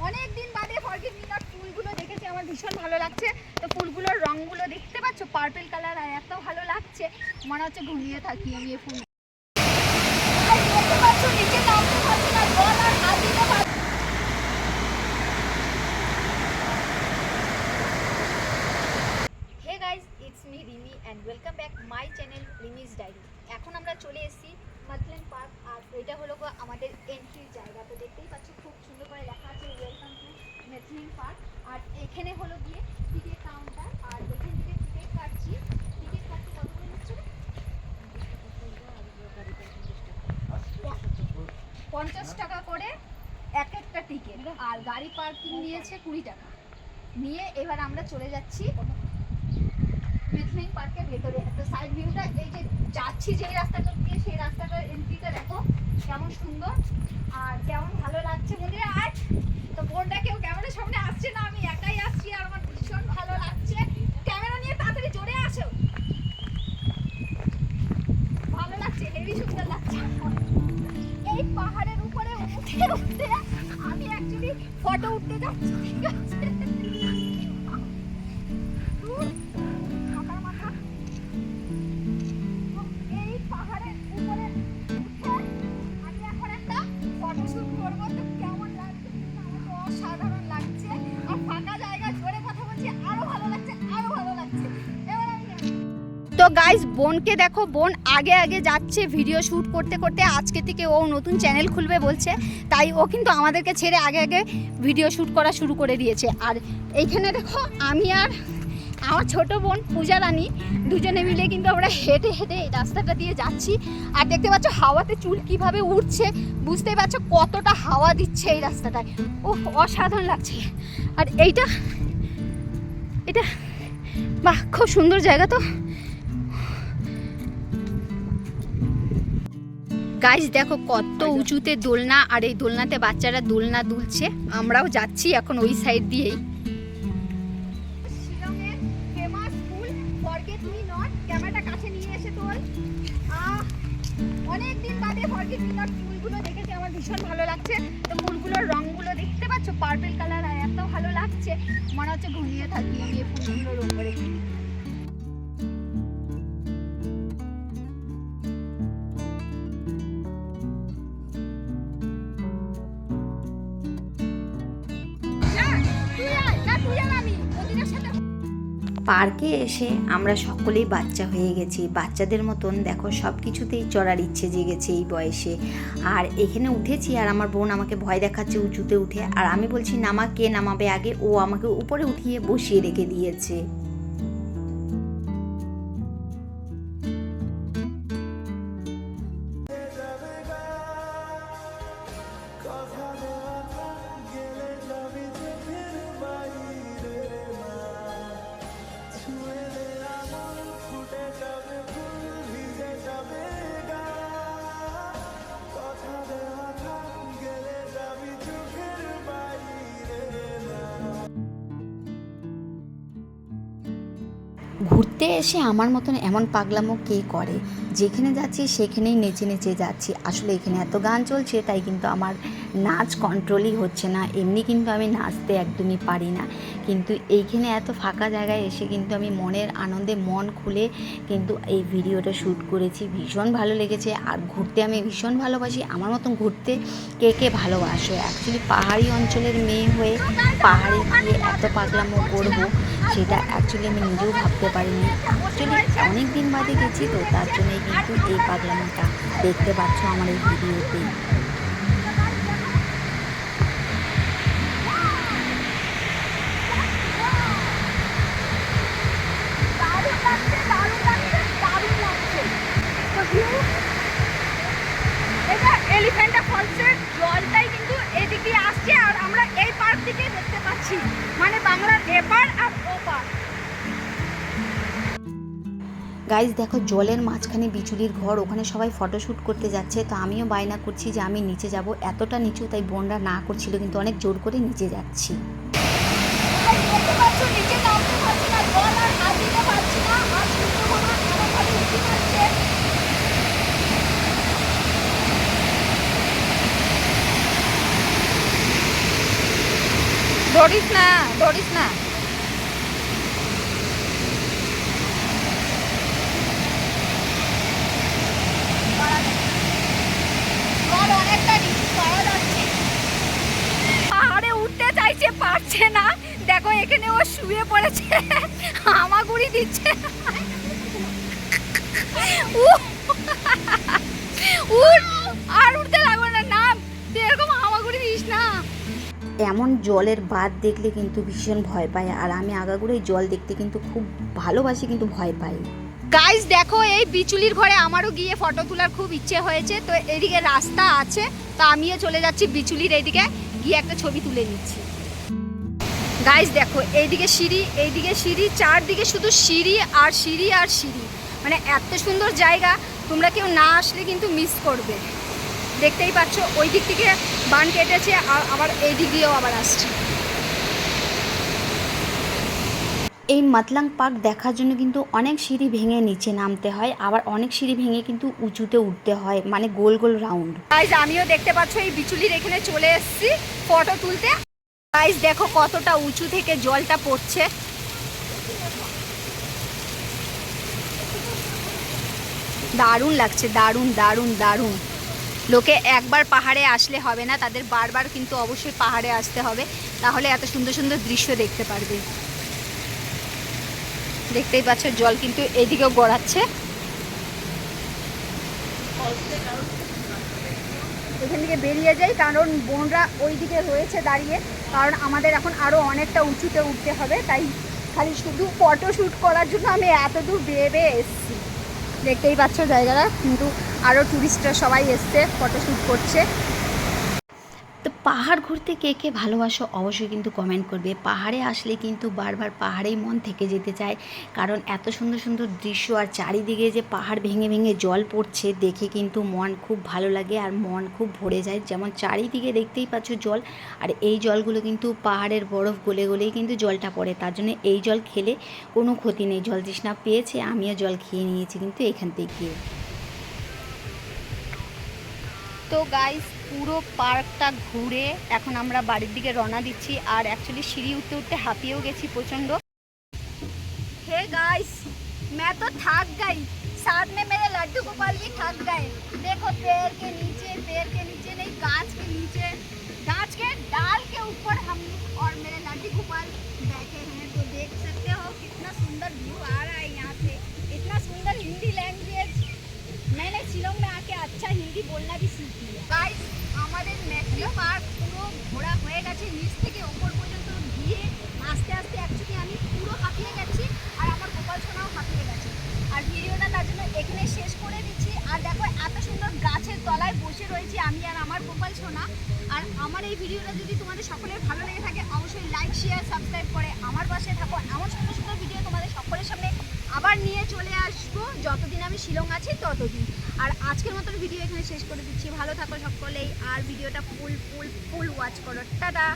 অনেকদিন বাদে forget me not ফুলগুলো দেখেছি, আমার ভীষণ ভালো লাগছে। তো ফুলগুলোর রঙগুলো দেখতে পাচ্ছ, পার্পল কালার, আর এত ভালো লাগছে মনে হচ্ছে ঘুমিয়ে থাকি আমি এই ফুল দেখতে পাচ্ছ। নিচে নামতে পারছি না, জল আর হাত দিতে পারছি। Hey guys, it's me Rimi and welcome back my channel Rimi's diary. এখন আমরা চলে এসেছি মাথলেন পার্ক, আর এটা হলো আমাদের এন্ট্রির জায়গা। তো দেখতেই পাচ্ছ খুব সুন্দর করে লেখা আছে ওয়েলকাম টু মাথলেন পার্ক। আর এখানে হলো গিয়ে টিকিট কাউন্টার, আর এখান থেকে টিকিট কাটছি। টিকিট কাটতে কত করে নিচ্ছে? 50 টাকা করে এক একটা টিকিট, আর গাড়ি পার্কিং নিয়েছে 20 টাকা নিয়ে। এবার আমরা চলে যাচ্ছি মাথলেন পার্কের ভেতরে। একটা সাইড ভিউটা, এই যে যাচ্ছি যেই রাস্তাটা দিয়ে, সেই রাস্তাটার এন্ট্রিটা দেখো কেমন সুন্দর আর কেমন ভালো লাগছে মন্দিরে। আর তো বোনটা কেউ ক্যামেরার সামনে আসছে না, আমি একাই আসছি আর আমার ভীষণ ভালো লাগছে। ক্যামেরা নিয়ে তাড়াতাড়ি জোরে আসো, ভালো লাগছে, হেভি সুন্দর লাগছে। এই পাহাড়ের উপরে উঠে উঠে আমি অ্যাকচুয়ালি ফটো উঠতে যাচ্ছি, ঠিক আছে? এই পাহাড়ের উপরে উঠে আমি এখন একটা ফটোশুট করবো। তো কেমন লাগছে? আমার তো অসাধারণ লাগছে, আর ফাঁকা জায়গা, জোরে কথা বলছি, আরো ভালো লাগছে, আরো ভালো লাগছে। এবার আমি তো গাইস, বোনকে দেখো, বোন আগে আগে যাচ্ছে ভিডিও শ্যুট করতে করতে। আজকে থেকে ও নতুন চ্যানেল খুলবে বলছে, তাই ও কিন্তু আমাদেরকে ছেড়ে আগে আগে ভিডিও শ্যুট করা শুরু করে দিয়েছে। আর এইখানে দেখো আমি আর আমার ছোট বোন পূজা রানী দুজনে মিলে কিন্তু আমরা হেঁটে হেঁটে এই রাস্তাটা দিয়ে যাচ্ছি। আর দেখতে পাচ্ছ হাওয়াতে চুল কিভাবে উঠছে, বুঝতেই পারছো কতটা হাওয়া দিচ্ছে এই রাস্তাটায়। ও অসাধারণ লাগছে। আর এটা বাহ, খুব সুন্দর জায়গা। তো গাইস দেখো কত উঁচুতে দোলনা, আর এই দোলনাতে বাচ্চারা দোলনা দুলছে। আমরাও যাচ্ছি এখন ওই সাইড দিয়েই। শিলংয়ের ফেমাস ফুল ফরগেট মি নট, ক্যামেরাটা কাছে নিয়ে এসে তোল। অনেকদিন বাদে ফরগেট মি নট ফুলগুলো দেখেছি, আমার ভীষণ ভালো লাগছে। তো ফুলগুলোর রঙগুলো দেখতে পাচ্ছ, পার্পল কালার, আর এত ভালো লাগছে মনে হচ্ছে ঘুমিয়ে থাকি আমি এই ফুলগুলোর উপরে। পার্কে এসে আমরা সকলেই বাচ্চা হয়ে গেছি। বাচ্চাদের মতন দেখো সব কিছুতেই চড়ার ইচ্ছে জেগেছে এই বয়সে। আর এখানে উঠেছি, আর আমার বোন আমাকে ভয় দেখাচ্ছে উঁচুতে উঠে, আর আমি বলছি নামা, কে নামাবে আগে? ও আমাকে উপরে উঠিয়ে বসিয়ে রেখে দিয়েছে। ঘুরতে এসে আমার মতন এমন পাগলামো কে করে? যেখানে যাচ্ছি সেখানেই নেচে নেচে যাচ্ছি। আসলে এখানে এত গান চলছে, তাই কিন্তু আমার নাচ কন্ট্রোলই হচ্ছে না। এমনি কিন্তু আমি নাচতে একদমই পারি না, কিন্তু এইখানে এত ফাঁকা জায়গায় এসে কিন্তু আমি মনের আনন্দে মন খুলে কিন্তু এই ভিডিওটা শ্যুট করেছি। ভীষণ ভালো লেগেছে, আর ঘুরতে আমি ভীষণ ভালোবাসি। আমার মতন ঘুরতে কে কে ভালোবাসো? অ্যাকচুয়ালি পাহাড়ি অঞ্চলের মেয়ে হয়ে পাহাড়ে গিয়ে এত পাগলামো করবো, সেটা অ্যাকচুয়ালি আমি নিজেও ভাবতে পারিনি। অ্যাকচুয়ালি অনেক দিন বাদে গেছি, তো তার জন্যই কিন্তু এই পাগলামোটা দেখতে পাচ্ছ আমার এই ভিডিওতে। এলিফ্যান্টা ফলসের জলটাই কিন্তু গাইজ দেখো জলের মাঝখানে বিচুলির ঘর, ওখানে সবাই ফটোশ্যুট করতে যাচ্ছে। তো আমিও বায়না করছি যে আমি নিচে যাব, এতটা নিচু, তাই বোনরা না করছিল কিন্তু অনেক জোর করে নিচে যাচ্ছি। দেখতে পাচ্ছ নিচে নামতে পারছি না, জল আর হাত দিতে পারছি না, আর সূর্যকোনা এমনভাবে উঠে যাচ্ছে। ধরিস না, ধরিস না। জল অনেকটা নিচু পাওয়া যাচ্ছে, পাহাড়ে উঠতে চাইছে, পারছে না। দেখো এখানে ও শুয়ে পড়েছে, হামাগুড়ি দিচ্ছে। আর উঠতে লাগবে না, নাম তুই এরকম হামাগুড়ি দিস না। এমন জলের বাঁধ দেখলে কিন্তু ভীষণ ভয় পায়, আর আমি আগাগোড়াই জল দেখতে কিন্তু খুব ভালোবাসি, কিন্তু ভয় পাই। গাইস দেখো এই বিচুলির ঘরে আমারও গিয়ে ফটো তোলার খুব ইচ্ছে হয়েছে। তো এদিকে রাস্তা আছে, তো আমিও চলে যাচ্ছি বিচুলির এইদিকে, গিয়ে একটা ছবি তুলে নিচ্ছি। গাইস দেখো এইদিকে সিঁড়ি, এইদিকে সিঁড়ি, চারদিকে শুধু সিঁড়ি আর সিঁড়ি আর সিঁড়ি, মানে এত সুন্দর জায়গা, তোমরা কেউ না আসলে কিন্তু মিস করবে। দেখতেই পাচ্ছ ওই দিক থেকে বান কেটেছে, আর আবার এই দিক দিয়েও আবার আসছে। এই মাতলাং পার্ক দেখার জন্য কিন্তু অনেক সিঁড়ি ভেঙে নিচে নামতে হয়, আবার অনেক সিঁড়ি ভেঙে কিন্তু উঁচুতে উঠতে হয়, মানে গোল গোল রাউন্ড। গাইস আমিও দেখতে পাচ্ছ এই বিচুলির এখানে চলে এসেছি ফটো তুলতে। গাইস দেখো কতটা উঁচু থেকে জলটা পড়ছে। দারুণ লাগছে, দারুণ দারুণ দারুণ। লোকে একবার পাহাড়ে আসলে হবে না, তাদের বারবার কিন্তু অবশ্যই পাহাড়ে আসতে হবে, তাহলে এত সুন্দর সুন্দর দৃশ্য দেখতে পারবে। দেখতেই পাচ্ছ জল কিন্তু এদিকেও গড়াচ্ছে। এখান থেকে বেরিয়ে যাই, কারণ বোনরা ওই দিকে রয়েছে দাঁড়িয়ে, কারণ আমাদের এখন আরও অনেকটা উঁচুতে উঠতে হবে, তাই খালি শুধু ফটো শ্যুট করার জন্য আমি এত দূর বেয়ে বেয়ে এসেছি। দেখতেই পাচ্ছ জায়গাটা, কিন্তু আরও টুরিস্টরা সবাই এসছে, ফটো শ্যুট করছে। তো পাহাড় ঘুরতে কে কে ভালোবাসো অবশ্যই কিন্তু কমেন্ট করবে। পাহাড়ে আসলে কিন্তু বারবার পাহাড়েই মন থেকে যেতে চায়, কারণ এত সুন্দর সুন্দর দৃশ্য, আর চারিদিকে যে পাহাড় ভেঙে ভেঙে জল পড়ছে দেখে কিন্তু মন খুব ভালো লাগে, আর মন খুব ভরে যায়। যেমন চারিদিকে দেখতেই পাচ্ছ জল, আর এই জলগুলো কিন্তু পাহাড়ের বরফ গলে গলেই কিন্তু জলটা পড়ে, তার জন্য এই জল খেলে কোনো ক্ষতি নেই। জল তৃষ্ণা পেয়েছে, আমিও জল খেয়ে নিয়েছি কিন্তু এখান থেকে। তো গাইস পুরো পার্কটা ঘুরে এখন আমরা বাড়ির দিকে রওনা দিচ্ছি, আর অ্যাকচুয়ালি সিঁড়ি উঠতে উঠতে হাঁপিয়েও গেছি প্রচণ্ড। हे गाइस मैं तो थक गई, साथ में मेरे लड्डू गोपाल भी थक गए। देखो पेड़ के नीचे नहीं, गाछ के नीचे, गाछ के डाल के ऊपर हम और मेरे लड्डू गोपाल बैठे हैं। तो देख सकते हो कितना सुंदर व्यू आ रहा है यहाँ से, इतना सुंदर हिंदी लैंग्वेज। मैंने शिलोंग में आके अच्छा हिंदी बोलना भी सीख लिया। गाइस আমাদের ম্যাকলি পার্ক পুরো ঘোরা হয়ে গেছে, নিচ থেকে ওপর পর্যন্ত গিয়ে আস্তে আস্তে অ্যাকচুয়ালি আমি পুরো হাঁপিয়ে গেছি, আর আমার গোপাল সোনাও হাঁপিয়ে গেছে। আর ভিডিওটা তার জন্য এখানে শেষ করে দিচ্ছি। আর দেখো এত সুন্দর গাছের তলায় বসে রয়েছি আমি আর আমার গোপাল সোনা। আর আমার এই ভিডিওটা যদি তোমাদের সকলের ভালো লেগে থাকে অবশ্যই লাইক শেয়ার সাবস্ক্রাইব করে আমার পাশে থাকো। এমন সুন্দর সুন্দর ভিডিও তোমাদের সকলের সামনে আবার নিয়ে চলে আসবো, যতদিন আমি শিলং আছি ততদিন। আর আজকের মতন ভিডিও এখানে শেষ করে দিচ্ছি। ভালো থাকো সকলেই, আর ভিডিওটা ফুল ওয়াচ করো। টাটা।